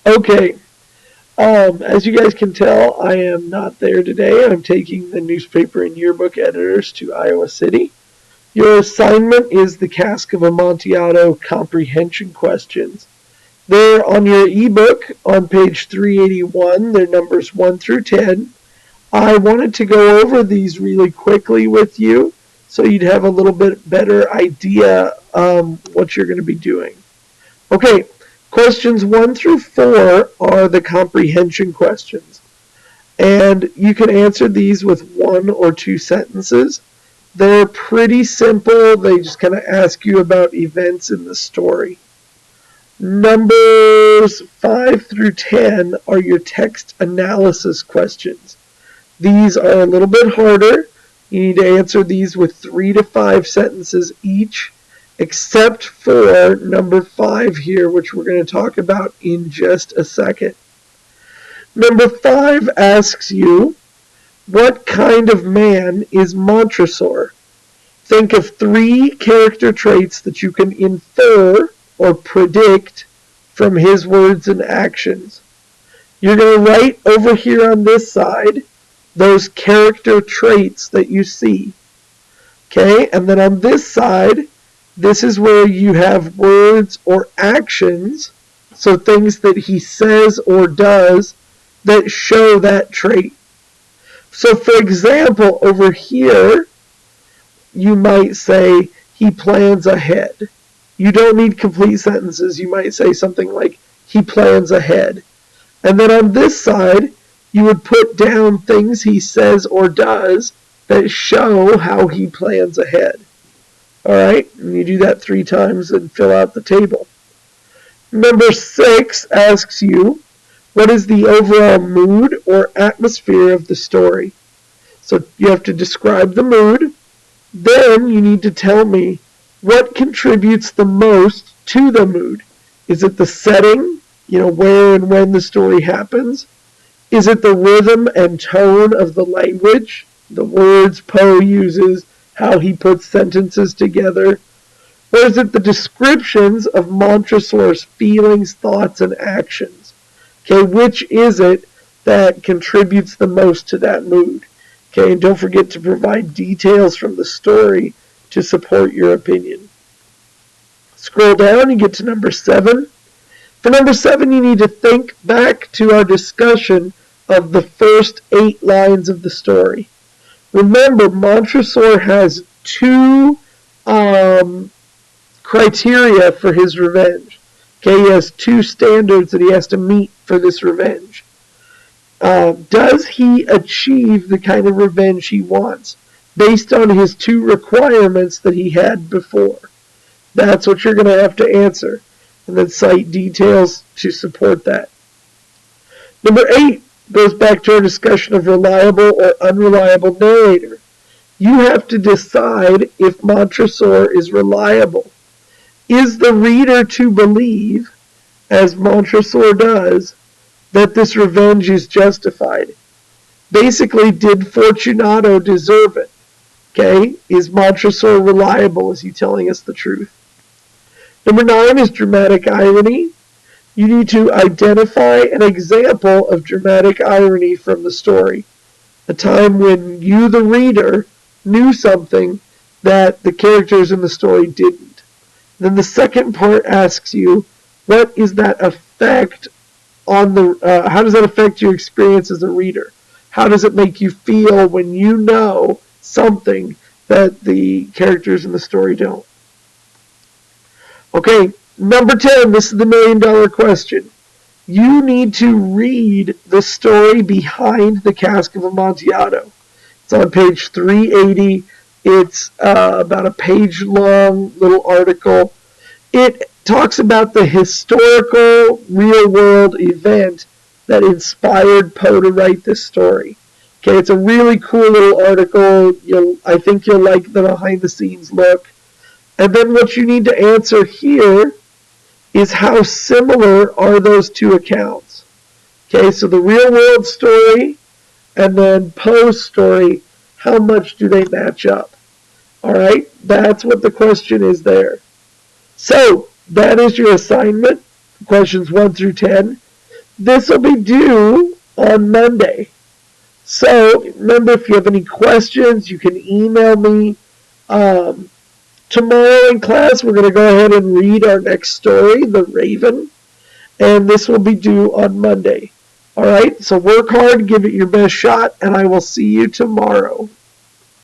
Okay, as you guys can tell, I am not there today. I'm taking the newspaper and yearbook editors to Iowa City. Your assignment is the Cask of Amontillado comprehension questions. They're on your ebook on page 381. They're numbers 1 through 10. I wanted to go over these really quickly with you so you'd have a little bit better idea what you're going to be doing. Okay, questions 1 through 4 are the comprehension questions. And you can answer these with 1 or 2 sentences. They're pretty simple. They just kind of ask you about events in the story. Numbers 5 through 10 are your text analysis questions. These are a little bit harder. You need to answer these with 3 to 5 sentences each, except for number 5 here, which we're going to talk about in just a second. Number 5 asks you, what kind of man is Montresor? Think of 3 character traits that you can infer or predict from his words and actions. You're going to write over here on this side those character traits that you see. Okay, and then on this side, this is where you have words or actions, so things that he says or does that show that trait. So for example, over here, you might say, he plans ahead. You don't need complete sentences. You might say something like, he plans ahead. And then on this side, you would put down things he says or does that show how he plans ahead. Alright, and you do that 3 times and fill out the table. Number 6 asks you, what is the overall mood or atmosphere of the story? So you have to describe the mood. Then you need to tell me what contributes the most to the mood. Is it the setting, where and when the story happens? Is it the rhythm and tone of the language, the words Poe uses, how he puts sentences together? Or is it the descriptions of Montresor's feelings, thoughts, and actions? Okay, which is it that contributes the most to that mood? Okay, and don't forget to provide details from the story to support your opinion. Scroll down, you get to number 7. For number 7, you need to think back to our discussion of the first 8 lines of the story. Remember, Montresor has 2 criteria for his revenge. Okay, he has 2 standards that he has to meet for this revenge. Does he achieve the kind of revenge he wants based on his 2 requirements that he had before? That's what you're going to have to answer, and then cite details to support that. Number 8 goes back to our discussion of reliable or unreliable narrator. You have to decide if Montresor is reliable. Is the reader to believe, as Montresor does, that this revenge is justified? Basically, did Fortunato deserve it? Okay, is Montresor reliable? Is he telling us the truth? Number 9 is dramatic irony. You need to identify an example of dramatic irony from the story. A time when you, the reader, knew something that the characters in the story didn't. Then the second part asks you, what is that effect on the, how does that affect your experience as a reader? How does it make you feel when you know something that the characters in the story don't? Okay, number 10, this is the $1 million question. You need to read the story behind the Cask of Amontillado. It's on page 380. It's about a page-long little article. It talks about the historical, real-world event that inspired Poe to write this story. Okay, it's a really cool little article. I think you'll like the behind-the-scenes look. And then what you need to answer here is how similar are those 2 accounts. Okay, so the real-world story and then Poe's story, how much do they match up? All right, that's what the question is there. So that is your assignment, questions 1 through 10. This will be due on Monday. So remember, if you have any questions, you can email me. Tomorrow in class, we're going to go ahead and read our next story, The Raven, and this will be due on Monday. All right, so work hard, give it your best shot, and I will see you tomorrow.